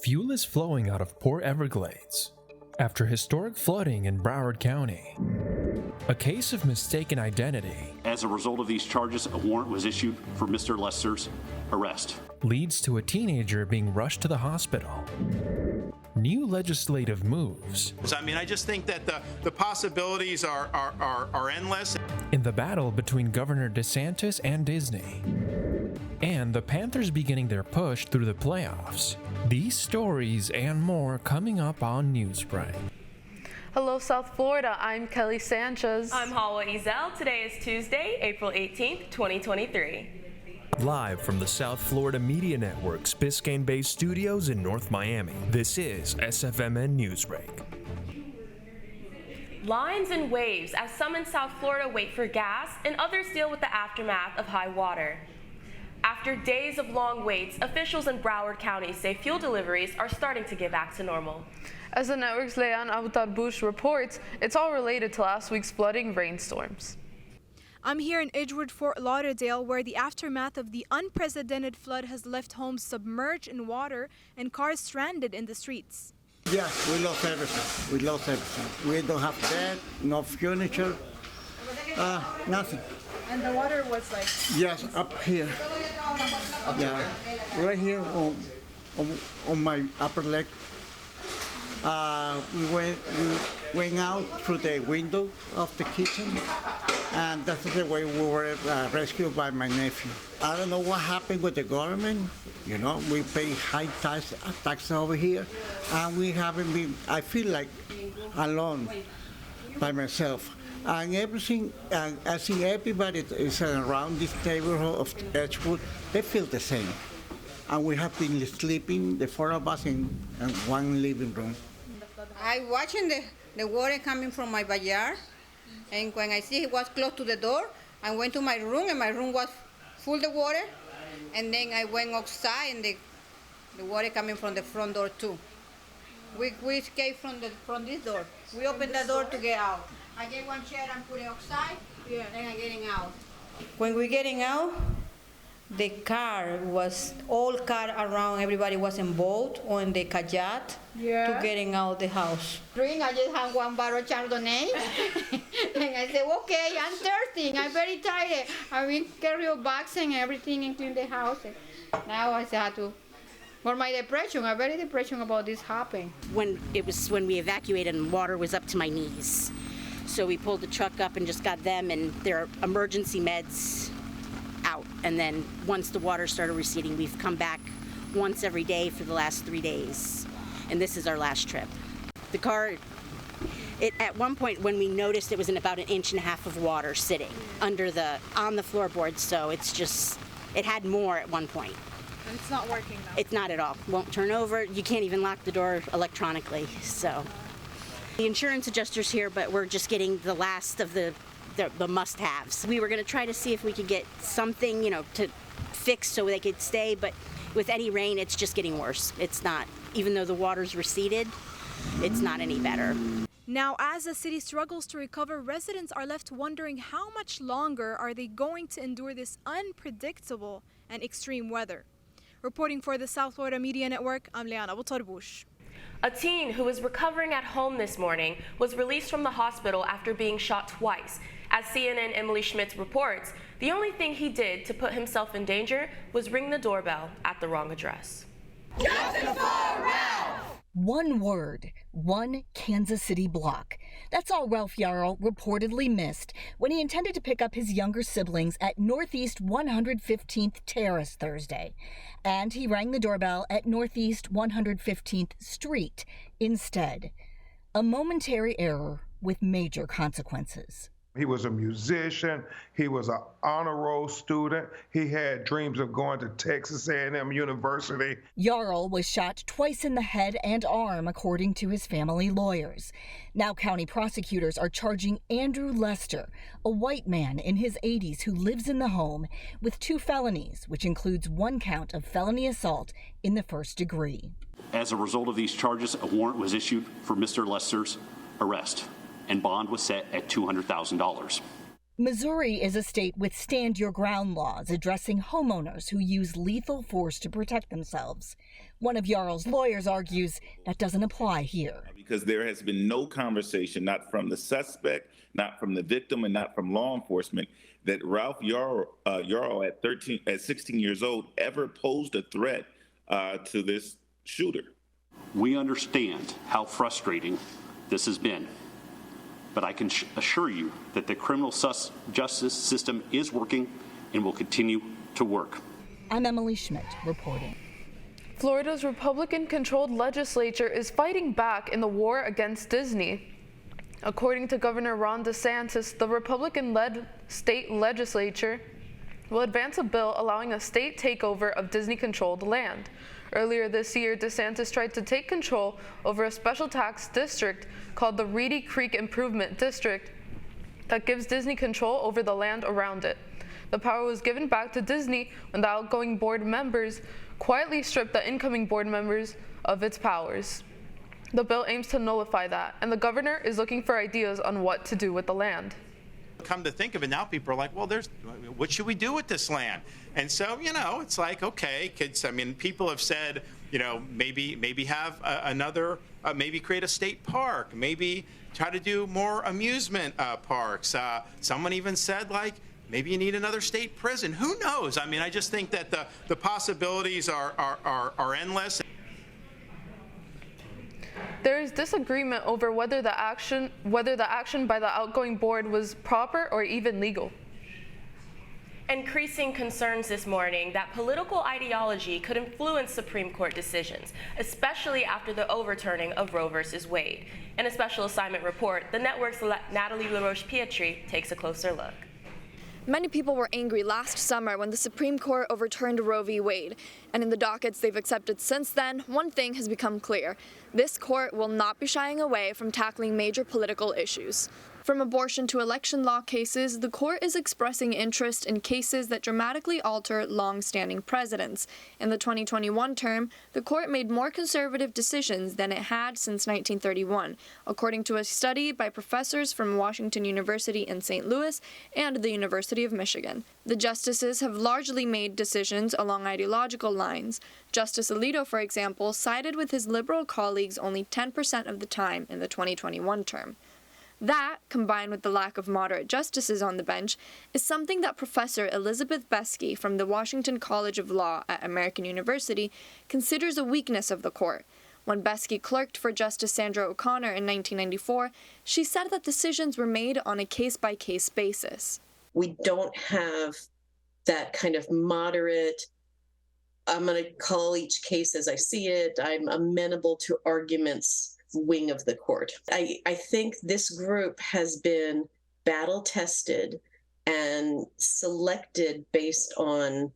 Fuel is flowing out of Port Everglades after historic flooding in Broward County. A case of mistaken identity. As a result of these charges, a warrant was issued for Mr. Lester's arrest. Leads to a teenager being rushed to the hospital. New legislative moves. I just think that the possibilities are endless. In the battle between Governor DeSantis and Disney. And the Panthers beginning their push through the playoffs. These stories and more coming up on Newsbreak. Hello, South Florida. I'm Kelly Sanchez. I'm Hawa Ezel. Today is Tuesday, April 18th, 2023. Live from the South Florida Media Network's Biscayne-based studios in North Miami, this is SFMN Newsbreak. Lines and waves as some in South Florida wait for gas and others deal with the aftermath of high water. After days of long waits, officials in Broward County say fuel deliveries are starting to get back to normal. As the network's Leanne Abutar-Bush reports, it's all related to last week's flooding rainstorms. I'm here in Edgewood, Fort Lauderdale, where the aftermath of the unprecedented flood has left homes submerged in water and cars stranded in the streets. Yes, we lost everything. We don't have bed, no furniture, nothing. And the water was like? Yes, up here. Yeah, right here on my upper leg. We went out through the window of the kitchen, and that's the way we were rescued by my nephew. I don't know what happened with the government. You know, we pay high tax over here, and we haven't been. I feel like alone by myself. And everything, I see everybody is around this neighborhood of Edgewood, they feel the same. And we have been sleeping, the four of us, in one living room. I watching the water coming from my backyard, and when I see it was close to the door, I went to my room, and my room was full of water, and then I went outside, and the water coming from the front door too. We escaped from this door. We opened the door to get out. I get one chair and put it outside, then I'm getting out. When we're getting out, the car was, all car around, everybody was in boat or in the kayak to getting out the house. Drink, I just had one bottle of Chardonnay, and I said, okay, I'm thirsty, I'm very tired. I will carry your bags and everything and clean the house. Now I had to, for my depression, I'm very depression about this happening. When we evacuated and water was up to my knees. So we pulled the truck up and just got them and their emergency meds out. And then once the water started receding, we've come back once every day for the last 3 days. And this is our last trip. The car, at one point when we noticed, it was in about 1.5 inches of water sitting on the floorboards. So it had more at one point. And it's not working now? It's not at all. Won't turn over. You can't even lock the door electronically, so. The insurance adjuster's here, but we're just getting the last of the must-haves. We were going to try to see if we could get something, to fix so they could stay, but with any rain, it's just getting worse. It's not, even though the water's receded, it's not any better. Now, as the city struggles to recover, residents are left wondering how much longer are they going to endure this unpredictable and extreme weather. Reporting for the South Florida Media Network, I'm Leanne Abutar-Bush. A teen who was recovering at home this morning was released from the hospital after being shot twice. As CNN Emily Schmitz reports, the only thing he did to put himself in danger was ring the doorbell at the wrong address. Justice for Ralph! One word, one Kansas City block. That's all Ralph Yarl reportedly missed when he intended to pick up his younger siblings at Northeast 115th Terrace Thursday. And he rang the doorbell at Northeast 115th Street instead. A momentary error with major consequences. He was a musician. He was an honor roll student. He had dreams of going to Texas A&M University. Yarl was shot twice in the head and arm, according to his family lawyers. Now county prosecutors are charging Andrew Lester, a white man in his 80s who lives in the home, with 2 felonies, which includes 1 count of felony assault in the first degree. As a result of these charges, a warrant was issued for Mr. Lester's arrest, and bond was set at $200,000. Missouri is a state with stand-your-ground laws addressing homeowners who use lethal force to protect themselves. One of Jarl's lawyers argues that doesn't apply here. Because there has been no conversation, not from the suspect, not from the victim, and not from law enforcement, that Ralph Jarl at 16 years old ever posed a threat to this shooter. We understand how frustrating this has been, but I can assure you that the criminal justice system is working and will continue to work. I'm Emily Schmidt reporting. Florida's Republican-controlled legislature is fighting back in the war against Disney. According to Governor Ron DeSantis, the Republican-led state legislature will advance a bill allowing a state takeover of Disney-controlled land. Earlier this year, DeSantis tried to take control over a special tax district called the Reedy Creek Improvement District that gives Disney control over the land around it. The power was given back to Disney when the outgoing board members quietly stripped the incoming board members of its powers. The bill aims to nullify that, and the governor is looking for ideas on what to do with the land. Come to think of it, now people are like, well, what should we do with this land? And so, it's like, okay, people have said, maybe have maybe create a state park, maybe try to do more amusement parks. Someone even said, like, maybe you need another state prison. Who knows? I just think that the possibilities are endless. There is disagreement over whether the action by the outgoing board was proper or even legal. Increasing concerns this morning that political ideology could influence Supreme Court decisions, especially after the overturning of Roe v. Wade. In a special assignment report, the network's Natalie LaRoche-Pietri takes a closer look. Many people were angry last summer when the Supreme Court overturned Roe v. Wade, and in the dockets they've accepted since then, one thing has become clear. This court will not be shying away from tackling major political issues. From abortion to election law cases, the court is expressing interest in cases that dramatically alter long-standing precedents. In the 2021 term, the court made more conservative decisions than it had since 1931, according to a study by professors from Washington University in St. Louis and the University of Michigan. The justices have largely made decisions along ideological lines. Justice Alito, for example, sided with his liberal colleagues only 10% of the time in the 2021 term. That, combined with the lack of moderate justices on the bench, is something that Professor Elizabeth Beskey from the Washington College of Law at American University considers a weakness of the court. When Beskey clerked for Justice Sandra O'Connor in 1994, she said that decisions were made on a case-by-case basis. We don't have that kind of moderate, I'm going to call each case as I see it, I'm amenable to arguments wing of the court. I think this group has been battle tested and selected based on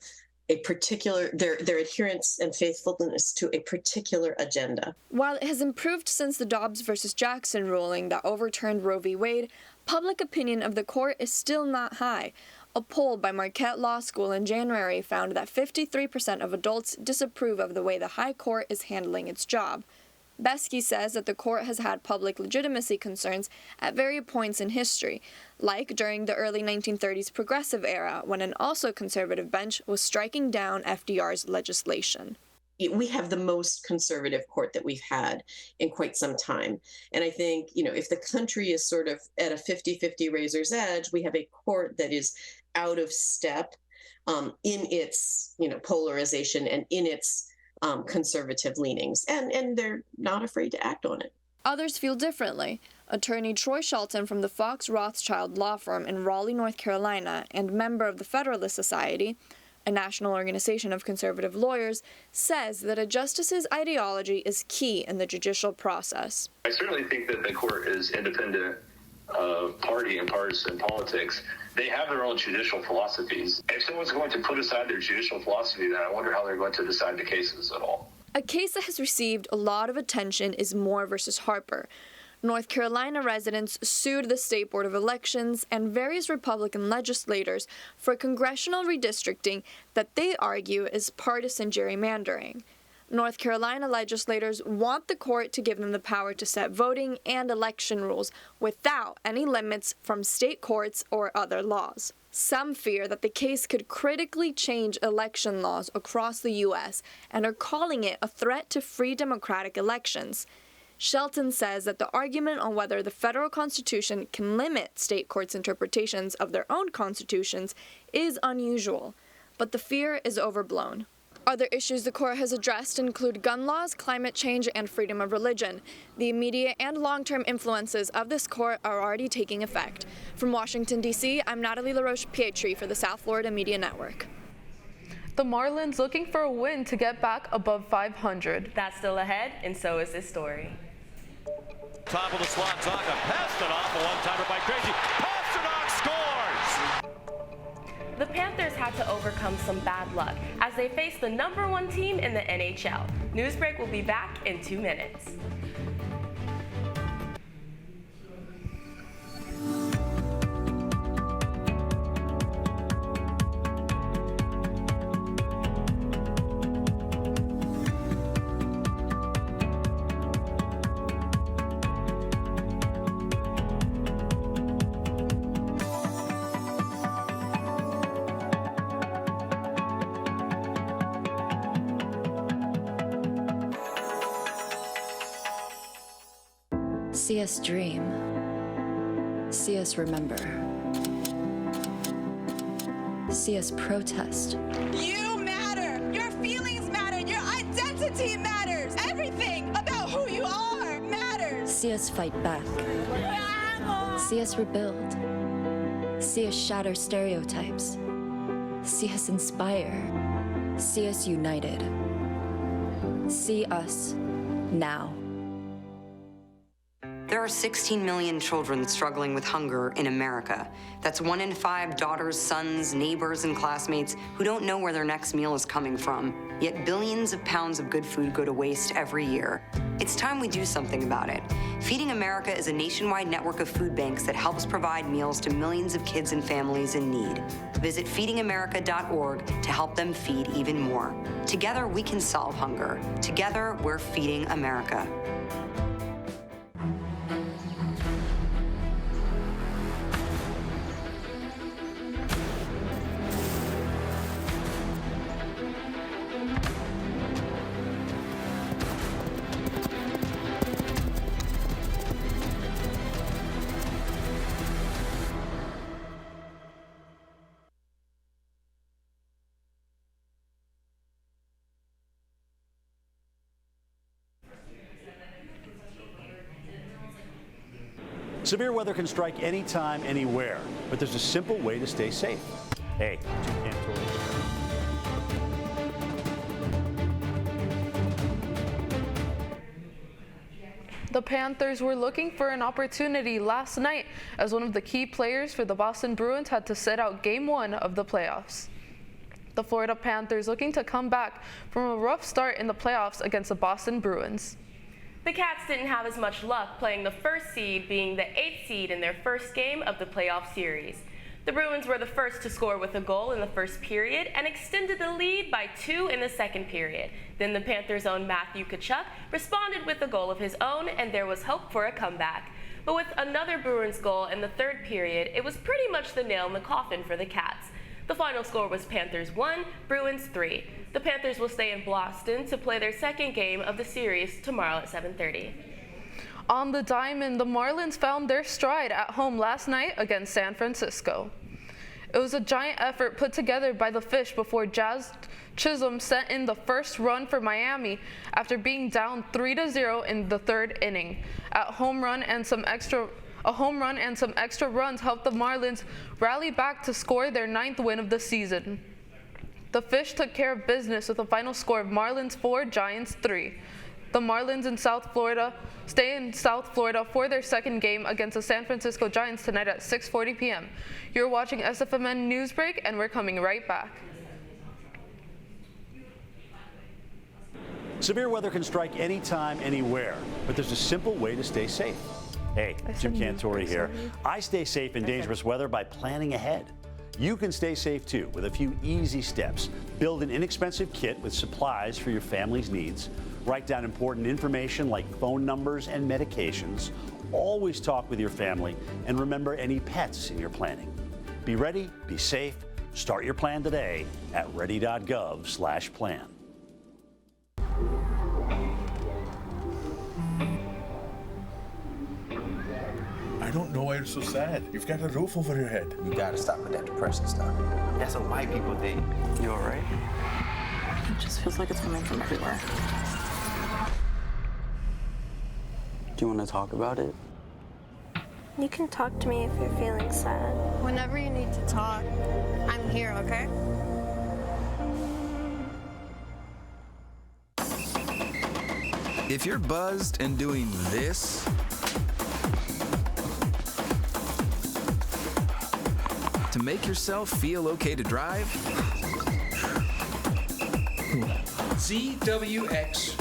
a particular, their adherence and faithfulness to a particular agenda. While it has improved since the Dobbs versus Jackson ruling that overturned Roe v. Wade, public opinion of the court is still not high. A poll by Marquette Law School in January found that 53% of adults disapprove of the way the High Court is handling its job. Beskey says that the court has had public legitimacy concerns at various points in history, like during the early 1930s progressive era, when an also conservative bench was striking down FDR's legislation. We have the most conservative court that we've had in quite some time. And I think, if the country is sort of at a 50-50 razor's edge, we have a court that is out of step in its, polarization and in its conservative leanings, and they're not afraid to act on it. Others feel differently. Attorney Troy Shelton from the Fox Rothschild law firm in Raleigh, North Carolina, and member of the Federalist Society, a national organization of conservative lawyers, says that a justice's ideology is key in the judicial process. I certainly think that the court is independent of party and partisan politics. They have their own judicial philosophies. If someone's going to put aside their judicial philosophy, then I wonder how they're going to decide the cases at all. A case that has received a lot of attention is Moore versus Harper. North Carolina residents sued the State Board of Elections and various Republican legislators for congressional redistricting that they argue is partisan gerrymandering. North Carolina legislators want the court to give them the power to set voting and election rules without any limits from state courts or other laws. Some fear that the case could critically change election laws across the U.S. and are calling it a threat to free democratic elections. Shelton says that the argument on whether the federal constitution can limit state courts' interpretations of their own constitutions is unusual, but the fear is overblown. Other issues the court has addressed include gun laws, climate change, and freedom of religion. The immediate and long-term influences of this court are already taking effect. From Washington, D.C., I'm Natalie LaRoche-Pietri for the South Florida Media Network. The Marlins looking for a win to get back above 500. That's still ahead, and so is this story. Top of the slot, Zaka passed it off, a one-timer by Crazy. Pasternak scores! The Panthers had to overcome some bad luck as they face the #1 team in the NHL. Newsbreak will be back in 2 minutes. See us dream. See us remember. See us protest. You matter. Your feelings matter. Your identity matters. Everything about who you are matters. See us fight back. See us rebuild. See us shatter stereotypes. See us inspire. See us united. See us now. There are 16 million children struggling with hunger in America. That's 1 in 5 daughters, sons, neighbors, and classmates who don't know where their next meal is coming from. Yet billions of pounds of good food go to waste every year. It's time we do something about it. Feeding America is a nationwide network of food banks that helps provide meals to millions of kids and families in need. Visit feedingamerica.org to help them feed even more. Together, we can solve hunger. Together, we're feeding America. Severe weather can strike anytime, anywhere, but there's a simple way to stay safe. Hey, Jim Cantor. The Panthers were looking for an opportunity last night as one of the key players for the Boston Bruins had to sit out Game 1 of the playoffs. The Florida Panthers looking to come back from a rough start in the playoffs against the Boston Bruins. The Cats didn't have as much luck playing the first seed being the 8th seed in their first game of the playoff series. The Bruins were the first to score with a goal in the first period and extended the lead by 2 in the second period. Then the Panthers' own Matthew Tkachuk responded with a goal of his own, and there was hope for a comeback. But with another Bruins goal in the third period, it was pretty much the nail in the coffin for the Cats. The final score was Panthers 1, Bruins 3. The Panthers will stay in Boston to play their second game of the series tomorrow at 7:30. On the diamond, the Marlins found their stride at home last night against San Francisco. It was a giant effort put together by the Fish before Jazz Chisholm sent in the first run for Miami after being down 3-0 in the third inning. A home run and some extra runs helped the Marlins rally back to score their 9th win of the season. The Fish took care of business with a final score of Marlins 4, Giants 3. The Marlins in South Florida stay in South Florida for their second game against the San Francisco Giants tonight at 6:40 p.m. You're watching SFMN Newsbreak, and we're coming right back. Severe weather can strike anytime, anywhere, but there's a simple way to stay safe. Hey, Jim Cantori here. I stay safe in dangerous weather by planning ahead. You can stay safe too with a few easy steps. Build an inexpensive kit with supplies for your family's needs. Write down important information like phone numbers and medications. Always talk with your family and remember any pets in your planning. Be ready, be safe. Start your plan today at ready.gov/plan. I don't know why you're so sad. You've got a roof over your head. You gotta stop with that depressing stuff. That's what white people think. You all right? It just feels like it's coming from everywhere. Do you want to talk about it? You can talk to me if you're feeling sad. Whenever you need to talk, I'm here, okay? If you're buzzed and doing this, to make yourself feel okay to drive, ZWX.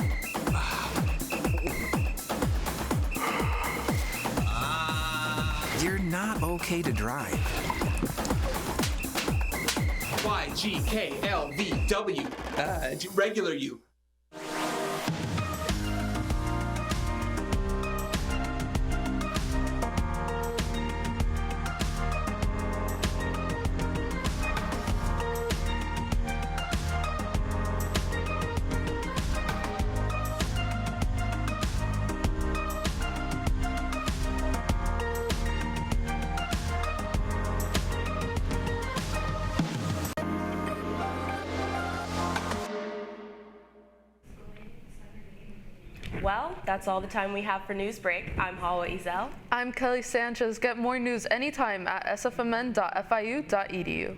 you're not okay to drive. YGKLVW. Regular you. Well, that's all the time we have for Newsbreak. I'm Hawa Ezel. I'm Kelly Sanchez. Get more news anytime at sfmn.fiu.edu.